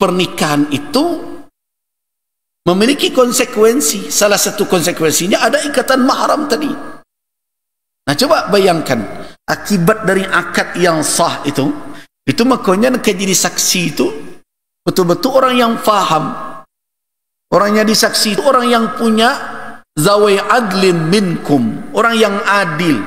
pernikahan itu memiliki konsekuensi. Salah satu konsekuensinya ada ikatan mahram tadi. Nah, coba bayangkan akibat dari akad yang sah itu makanya jadi saksi itu betul-betul orang yang faham. Orang yang disaksi itu orang yang punya zawai adlin minkum, orang yang adil,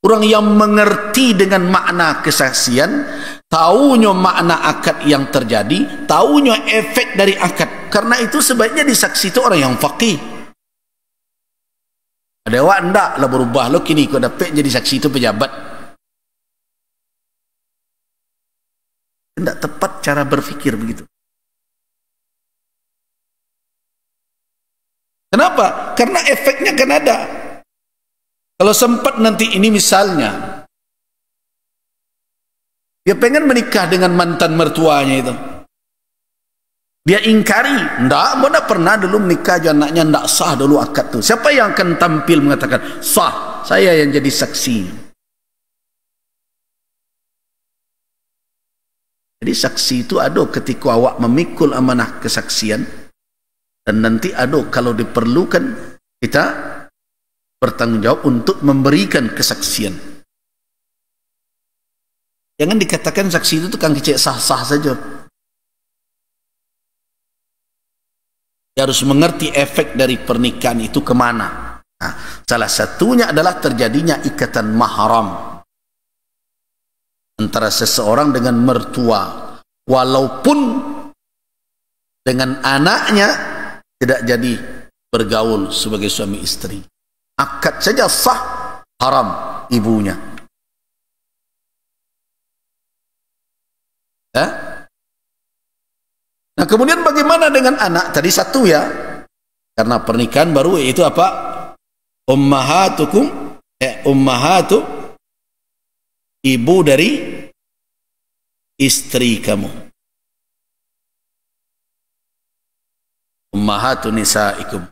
orang yang mengerti dengan makna kesaksian, tahunya makna akad yang terjadi, tahunya efek dari akad. Karena itu sebaiknya disaksi itu orang yang faqih. Ada awak ndak lah berubah lo kini kau dapat jadi saksi itu pejabat. Tidak tepat cara berfikir begitu. Kenapa? Karena efeknya kan ada. Kalau sempat nanti ini misalnya dia pengen menikah dengan mantan mertuanya itu, dia ingkari, ndak pernah dulu menikah aja anaknya, ndak sah dulu akad itu. Siapa yang akan tampil mengatakan sah? Saya yang jadi saksi. Jadi saksi itu ada ketika awak memikul amanah kesaksian, dan nanti ada kalau diperlukan kita bertanggung jawab untuk memberikan kesaksian. Jangan dikatakan saksi itu tukang kecek sah-sah saja. Dia harus mengerti efek dari pernikahan itu kemana. Nah, salah satunya adalah terjadinya ikatan mahram antara seseorang dengan mertua, walaupun dengan anaknya tidak jadi bergaul sebagai suami istri. Akad saja sah, haram ibunya. Nah, kemudian bagaimana dengan anak? Tadi satu ya, karena pernikahan baru itu apa? Ummahatu ibu dari istri kamu. Ummahatu nisaikum.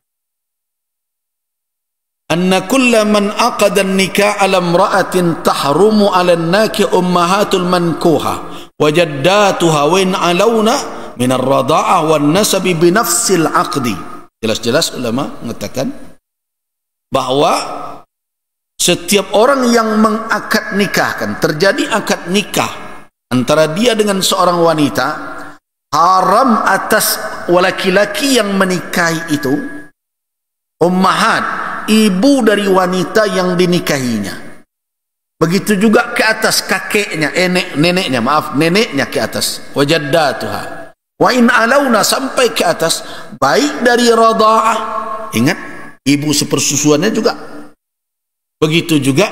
Anna kulla man aqada an-nikah ala imra'atin tahrumu 'ala an-naki ummahatul mankuha wa jaddatuha wa in 'alawna min ar-radha'ah wan nasabi bi nafsil 'aqdi. Jelas-jelas ulama mengatakan bahwa setiap orang yang mengakad nikahkan, terjadi akad nikah antara dia dengan seorang wanita, haram atas laki-laki yang menikahi itu ummahat, ibu dari wanita yang dinikahinya. Begitu juga ke atas kakeknya, neneknya ke atas. Wajaddatuha wa in alawna, sampai ke atas, baik dari radha'ah, ingat ibu sepersusuannya juga. Begitu juga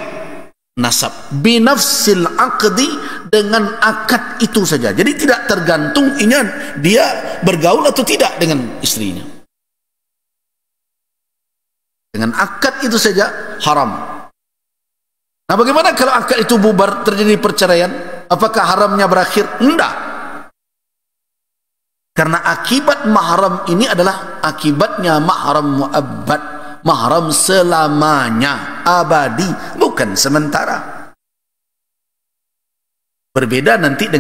nasab, binafsil aqdi, dengan akad itu saja. Jadi tidak tergantung ingat dia bergaul atau tidak dengan istrinya. Dengan akad itu saja haram. Nah, bagaimana kalau akad itu bubar, terjadi perceraian? Apakah haramnya berakhir? Tidak. Karena akibat mahram ini adalah akibatnya mahram muabbad, mahram selamanya, abadi, bukan sementara. Berbeda nanti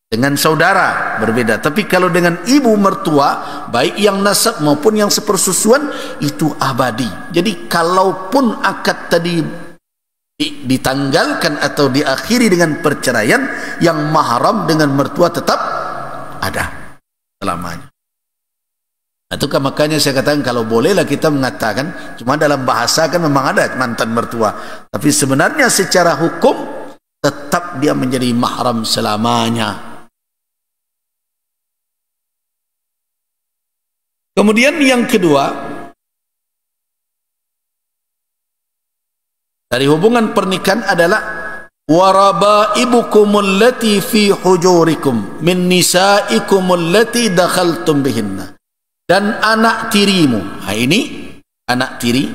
dengan saudara, berbeda. Tapi kalau dengan ibu mertua, baik yang nasab maupun yang sepersusuan, itu abadi. Jadi kalaupun akad tadi ditanggalkan atau diakhiri dengan perceraian, yang mahram dengan mertua tetap ada selamanya. Itu kan makanya saya katakan kalau bolehlah kita mengatakan, cuma dalam bahasa kan memang ada mantan mertua, tapi sebenarnya secara hukum tetap dia menjadi mahram selamanya. Kemudian yang kedua, dari hubungan pernikahan adalah warabaibukum allati fi hujurikum min nisaikum allati dakhaltum bihinna, dan anak tirimu. Nah, ini anak tiri.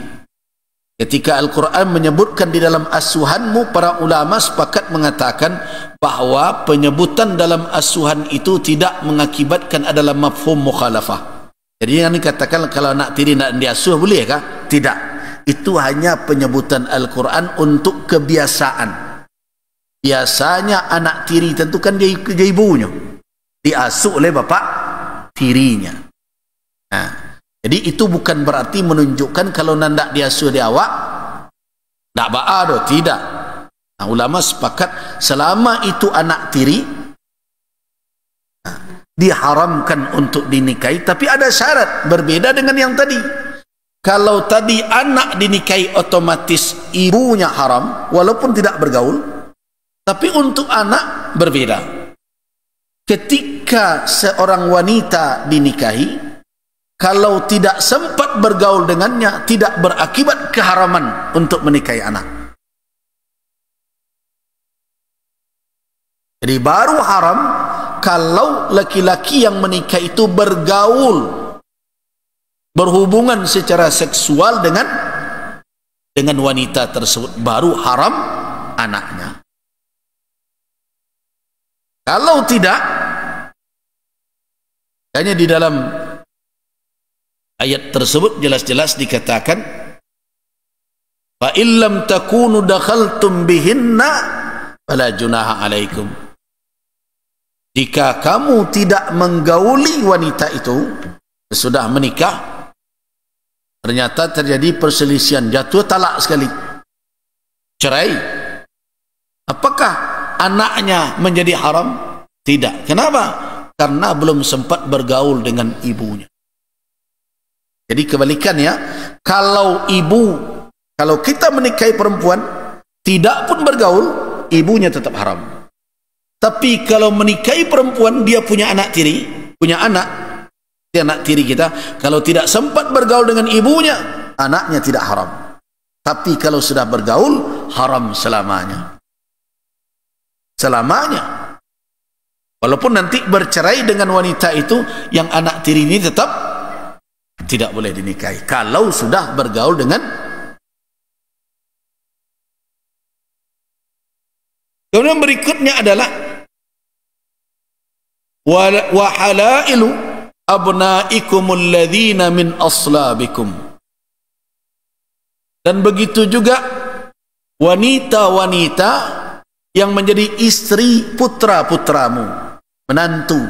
Ketika Al-Quran menyebutkan di dalam asuhanmu, para ulama sepakat mengatakan bahwa penyebutan dalam asuhan itu tidak mengakibatkan adalah mafhum mukhalafah. Jadi yang dikatakan kalau anak tiri nak diasuh bolehkah? Tidak. Itu hanya penyebutan Al-Quran untuk kebiasaan. Biasanya anak tiri tentu kan dia ibunya. diasuh oleh bapak tirinya. Nah, jadi itu bukan berarti menunjukkan kalau nandak diasuh di awak tak ba'a, tidak. Nah, ulama sepakat selama itu anak tiri diharamkan untuk dinikahi, tapi ada syarat berbeda dengan yang tadi. Kalau tadi anak dinikahi otomatis ibunya haram walaupun tidak bergaul, tapi untuk anak berbeda. Ketika seorang wanita dinikahi, kalau tidak sempat bergaul dengannya, tidak berakibat keharaman untuk menikahi anak. Jadi baru haram kalau laki-laki yang menikah itu bergaul, berhubungan secara seksual dengan wanita tersebut, baru haram anaknya. Kalau tidak, hanya di dalam ayat tersebut jelas-jelas dikatakan, fa illam takunu dakhaltum bihinna fala junaha alaikum. Jika kamu tidak menggauli wanita itu sesudah menikah, ternyata terjadi perselisihan, jatuh talak sekali, cerai, apakah anaknya menjadi haram? Tidak. Kenapa? Karena belum sempat bergaul dengan ibunya. Jadi kebalikannya, kalau kita menikahi perempuan tidak pun bergaul, ibunya tetap haram. Tapi kalau menikahi perempuan, dia punya anak tiri, punya anak, dia anak tiri kita, kalau tidak sempat bergaul dengan ibunya, anaknya tidak haram. Tapi kalau sudah bergaul, haram selamanya. Selamanya. Walaupun nanti bercerai dengan wanita itu, yang anak tiri ini tetap tidak boleh dinikahi kalau sudah bergaul dengan. Kemudian berikutnya adalah wa halailu abnaikumul ladzina min aslabikum. Dan begitu juga wanita-wanita yang menjadi istri putra-putramu, menantu.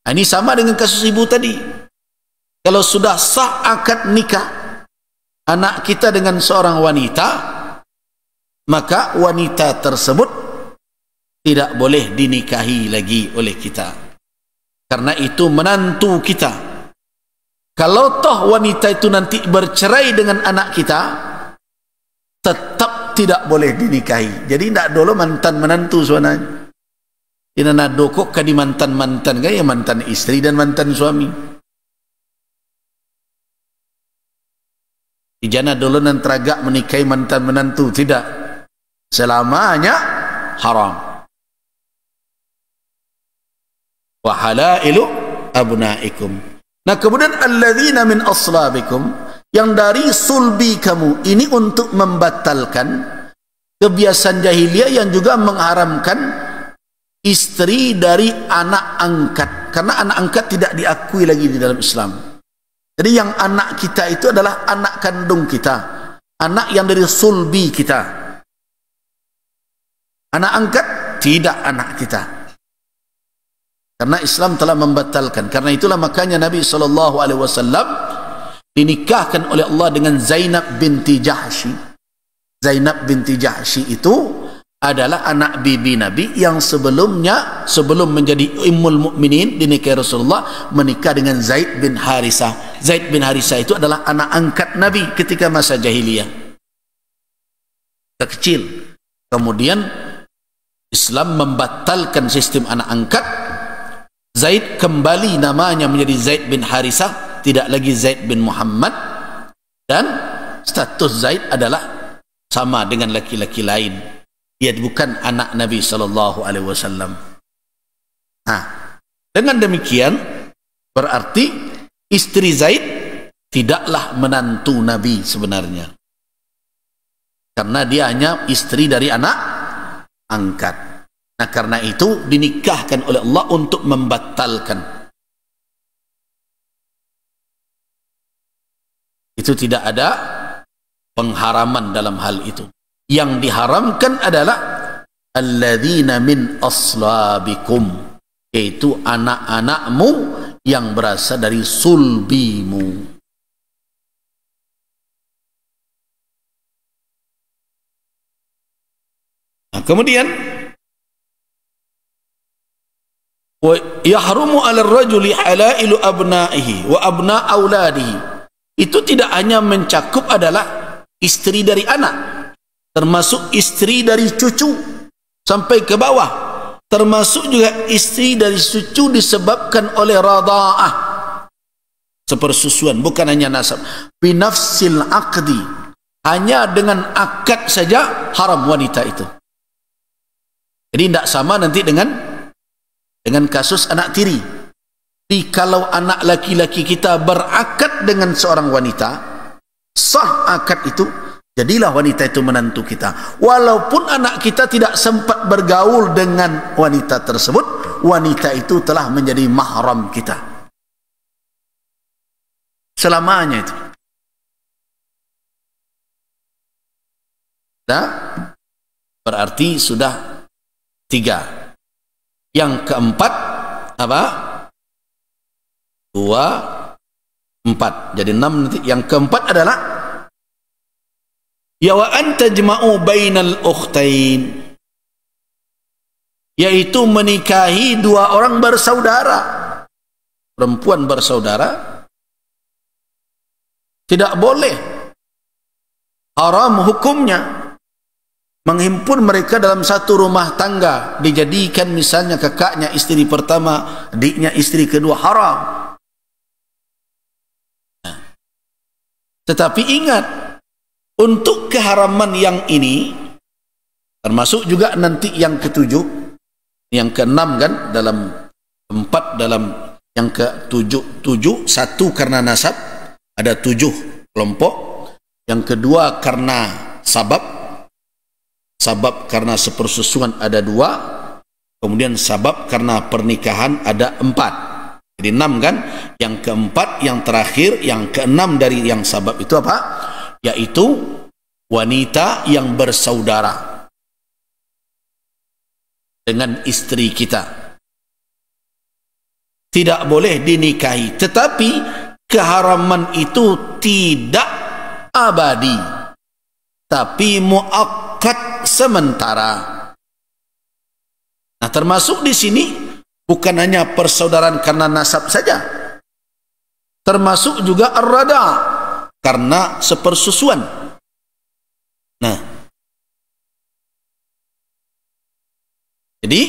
Nah, ini sama dengan kasus ibu tadi. Kalau sudah sah akad nikah anak kita dengan seorang wanita, maka wanita tersebut tidak boleh dinikahi lagi oleh kita, karena itu menantu kita. Kalau toh wanita itu nanti bercerai dengan anak kita, tetap tidak boleh dinikahi. Jadi tidak dulu mantan menantu sebenarnya. Ini nak dokok kan di mantan-mantan kan, ya mantan istri dan mantan suami. Ijana dulu nan teragak menikahi mantan menantu, tidak. Selamanya haram. Wa halailu abnaikum. Nah, kemudian alladzina min aslabikum, yang dari sulbi kamu, ini untuk membatalkan kebiasaan jahiliyah yang juga mengharamkan istri dari anak angkat, karena anak angkat tidak diakui lagi di dalam Islam. Jadi yang anak kita itu adalah anak kandung kita, anak yang dari sulbi kita. Anak angkat tidak anak kita, karena Islam telah membatalkan. Karena itulah makanya Nabi SAW dinikahkan oleh Allah dengan Zainab binti Jahsy. Zainab binti Jahsy itu adalah anak bibi Nabi yang sebelum menjadi Ummul Mukminin dinikahi Rasulullah, menikah dengan Zaid bin Harisah. Zaid bin Harisah itu adalah anak angkat Nabi ketika masa jahiliyah, kecil. Kemudian Islam membatalkan sistem anak angkat. Zaid kembali namanya menjadi Zaid bin Harisah, tidak lagi Zaid bin Muhammad, dan status Zaid adalah sama dengan laki-laki lain. Dia bukan anak Nabi SAW. Nah, dengan demikian berarti istri Zaid tidaklah menantu Nabi sebenarnya, karena dia hanya istri dari anak angkat. Nah, karena itu dinikahkan oleh Allah untuk membatalkan. Itu tidak ada pengharaman dalam hal itu. Yang diharamkan adalah alladzina min aslabikum, yaitu anak-anakmu yang berasal dari sulbimu. Nah, kemudian wa yahrumu 'ala ar-rajuli halailu abna'ihi wa abna' auladihi. Itu tidak hanya mencakup adalah istri dari anak, termasuk istri dari cucu sampai ke bawah, termasuk juga istri dari cucu disebabkan oleh radha'ah, sepersusuan, bukan hanya nasab. Binafsil aqdi, hanya dengan akad saja haram wanita itu. Jadi tidak sama nanti dengan kasus anak tiri. Jadi kalau anak laki-laki kita berakad dengan seorang wanita, sah akad itu, jadilah wanita itu menantu kita. Walaupun anak kita tidak sempat bergaul dengan wanita tersebut, wanita itu telah menjadi mahram kita selamanya itu. Nah, berarti sudah 3. Yang keempat apa? 2, 4. Jadi 6 nanti. Yang keempat adalah ya wa anta jama'u bainal ukhtain, yaitu menikahi 2 orang bersaudara, perempuan bersaudara. Tidak boleh, haram hukumnya menghimpun mereka dalam satu rumah tangga, dijadikan misalnya kakaknya istri pertama, adiknya istri kedua, haram. Nah, tetapi ingat, untuk keharaman yang ini termasuk juga nanti yang ke-7, yang ke-6 kan, dalam 4, dalam yang ke-7, 1 karena nasab, ada 7 kelompok. Yang kedua karena sabab karena sepersusuan ada 2, kemudian sabab karena pernikahan ada 4. Jadi 6 kan. Yang keempat, yang terakhir, yang ke-6 dari yang sabab itu apa? Yaitu wanita yang bersaudara dengan istri kita, tidak boleh dinikahi. Tetapi keharaman itu tidak abadi, tapi muakkad, sementara. Nah, termasuk di sini bukan hanya persaudaraan karena nasab saja, termasuk juga ar-rada, karena sepersusuan. Nah, jadi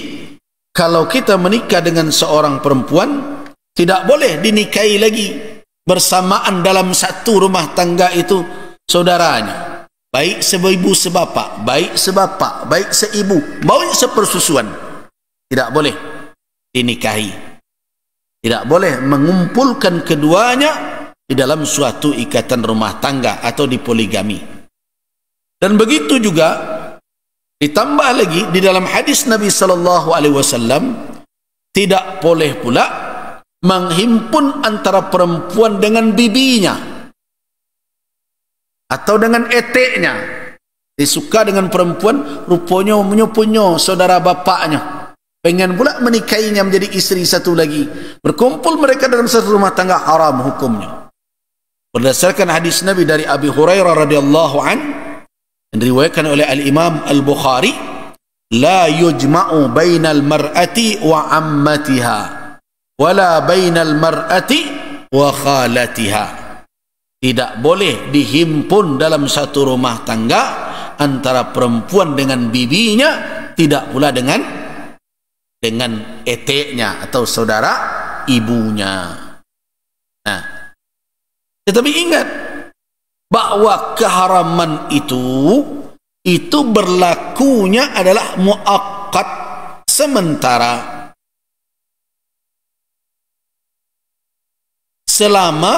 kalau kita menikah dengan seorang perempuan, tidak boleh dinikahi lagi bersamaan dalam satu rumah tangga itu saudaranya, baik seibu sebapak, baik sebapak, baik seibu, baik sepersusuan. Tidak boleh dinikahi, tidak boleh mengumpulkan keduanya di dalam suatu ikatan rumah tangga atau di poligami. Dan begitu juga ditambah lagi di dalam hadis Nabi sallallahu alaihi wasallam, tidak boleh pula menghimpun antara perempuan dengan bibinya atau dengan eteknya. Disuka dengan perempuan, rupanya punya saudara bapaknya, pengen pula menikahinya menjadi istri satu lagi, berkumpul mereka dalam satu rumah tangga, haram hukumnya. Berdasarkan hadis Nabi dari Abi Hurairah radhiyallahu an, yang diriwayatkan oleh Al-Imam Al-Bukhari, la yujma'u bainal mar'ati wa ammatiha wala bainal mar'ati wa khalatiha. Tidak boleh dihimpun dalam satu rumah tangga antara perempuan dengan bibinya, tidak pula dengan eteknya atau saudara ibunya. Nah, tetapi ingat bahwa keharaman itu berlakunya adalah muakkad, sementara. Selama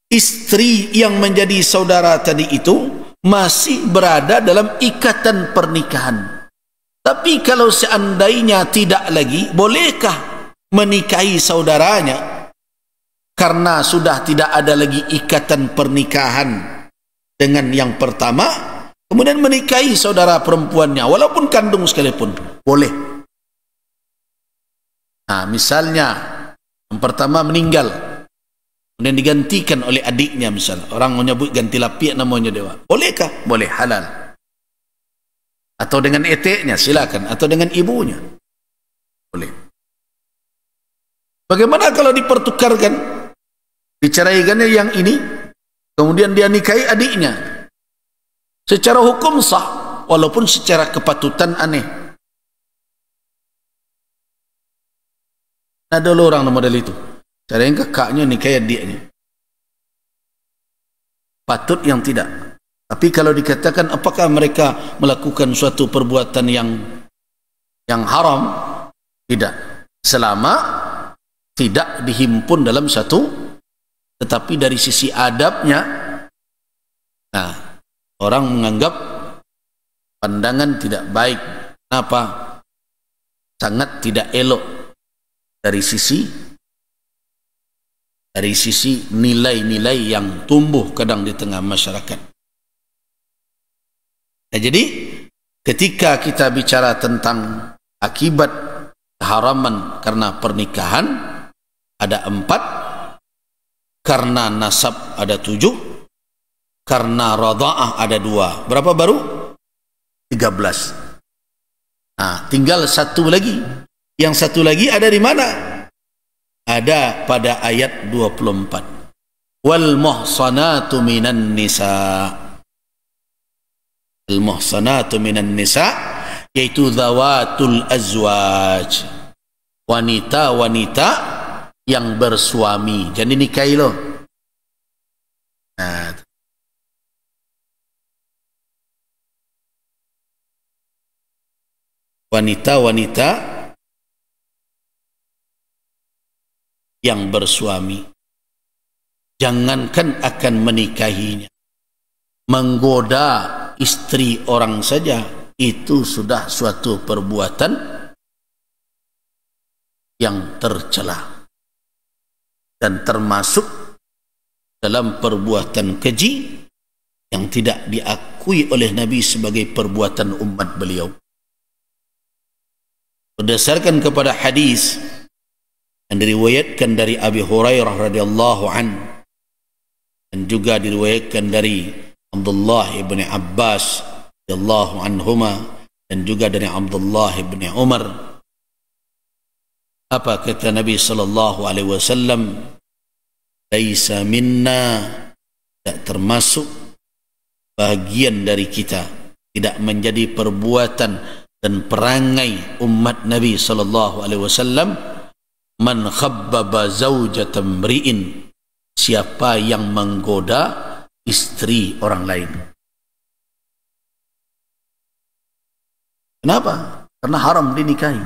istri yang menjadi saudara tadi itu masih berada dalam ikatan pernikahan. Tapi kalau seandainya tidak lagi, bolehkah menikahi saudaranya karena sudah tidak ada lagi ikatan pernikahan dengan yang pertama, kemudian menikahi saudara perempuannya walaupun kandung sekalipun? Boleh. Nah, misalnya yang pertama meninggal, kemudian digantikan oleh adiknya, misalnya orang menyebut ganti lapiak namanya dewa, bolehkah? Boleh, halal. Atau dengan eteknya silakan, atau dengan ibunya boleh. Bagaimana kalau dipertukarkan, diceraikannya yang ini, kemudian dia nikahi adiknya? Secara hukum sah, walaupun secara kepatutan aneh. Ada orang model itu, carain kakaknya nikahi adiknya. Patut yang tidak. Tapi kalau dikatakan apakah mereka melakukan suatu perbuatan yang haram? Tidak. Selama tidak dihimpun dalam satu, tetapi dari sisi adabnya, nah, orang menganggap pandangan tidak baik. Kenapa? Sangat tidak elok dari sisi nilai-nilai yang tumbuh kadang di tengah masyarakat. Nah, jadi ketika kita bicara tentang akibat keharaman karena pernikahan, ada 4, karena nasab ada 7, karena radha'ah ada 2. Berapa baru? 13. Nah, tinggal satu lagi. Yang satu lagi ada di mana? Ada pada ayat 24. Wal muhsanatu minan nisa. Al-muhsanatu minan nisa, yaitu zawatul azwaj, wanita-wanita yang bersuami. Jadi nikahi lo. Nah, wanita-wanita yang bersuami, jangankan akan menikahinya, menggoda istri orang saja itu sudah suatu perbuatan yang tercela dan termasuk dalam perbuatan keji yang tidak diakui oleh Nabi sebagai perbuatan umat beliau. Berdasarkan kepada hadis yang diriwayatkan dari Abi Hurairah radhiyallahu an, dan juga diriwayatkan dari Abdullah ibn Abbas radhiyallahu anhuma, dan juga dari Abdullah ibn Umar. Apa kata Nabi sallallahu alaihi wasallam? Laisa minna, tidak termasuk bagian dari kita, tidak menjadi perbuatan dan perangai umat Nabi sallallahu alaihi wasallam, man khabbaba zaujatan mri'in, siapa yang menggoda istri orang lain. Kenapa? Karena haram dinikahi.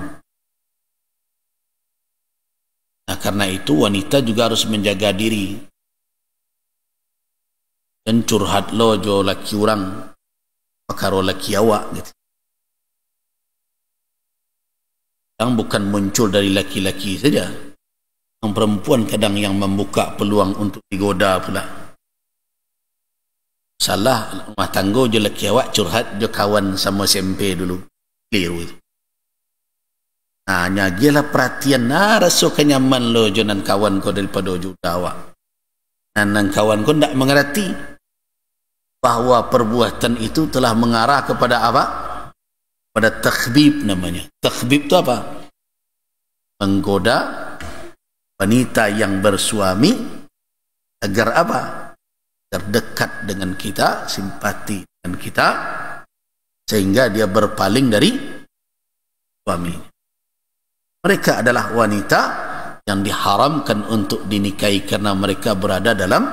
Nah, karena itu wanita juga harus menjaga diri. Dan curhat lo jo laki orang, pakaro laki awak gitu. Yang bukan muncul dari laki-laki saja. Yang perempuan kadang yang membuka peluang untuk digoda pula. Salah rumah tangga je laki awak curhat je kawan sama SMP dulu. Keliru itu. Hanya dia lah perhatian, rasa kenyaman lo jonan kawan kau daripada juta awak. Dan kawan kau tidak mengerti bahawa perbuatan itu telah mengarah kepada apa? Pada takhbib namanya. Takhbib itu apa? Menggoda wanita yang bersuami agar apa? Terdekat dengan kita, simpati dengan kita, sehingga dia berpaling dari suami. Mereka adalah wanita yang diharamkan untuk dinikahi karena mereka berada dalam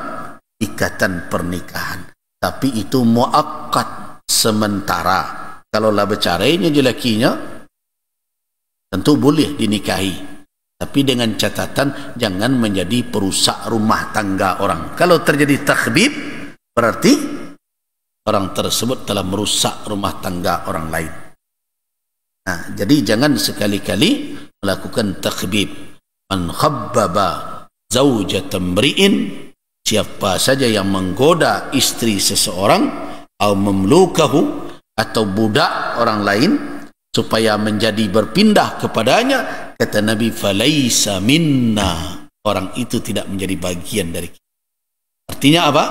ikatan pernikahan. Tapi itu muakkad, sementara. Kalau lah bercarainya je lakinya, tentu boleh dinikahi. Tapi dengan catatan jangan menjadi perusak rumah tangga orang. Kalau terjadi takhbib, berarti orang tersebut telah merusak rumah tangga orang lain. Nah, jadi jangan sekali-kali melakukan takhbib. Man khabbaba zaujatan mri'in, siapa saja yang menggoda istri seseorang, atau memlukahu, atau budak orang lain, supaya menjadi berpindah kepadanya, kata Nabi, falaisa minna, orang itu tidak menjadi bagian dari kita. Artinya apa?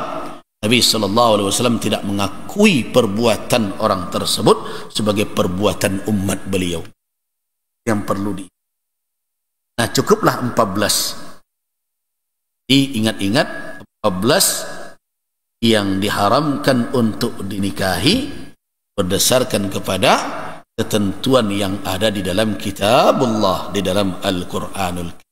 Nabi SAW tidak mengakui perbuatan orang tersebut sebagai perbuatan umat beliau. Yang perlu Nah, cukuplah 14. Diingat-ingat 14 yang diharamkan untuk dinikahi berdasarkan kepada ketentuan yang ada di dalam kitabullah, di dalam Al-Quranul Karim.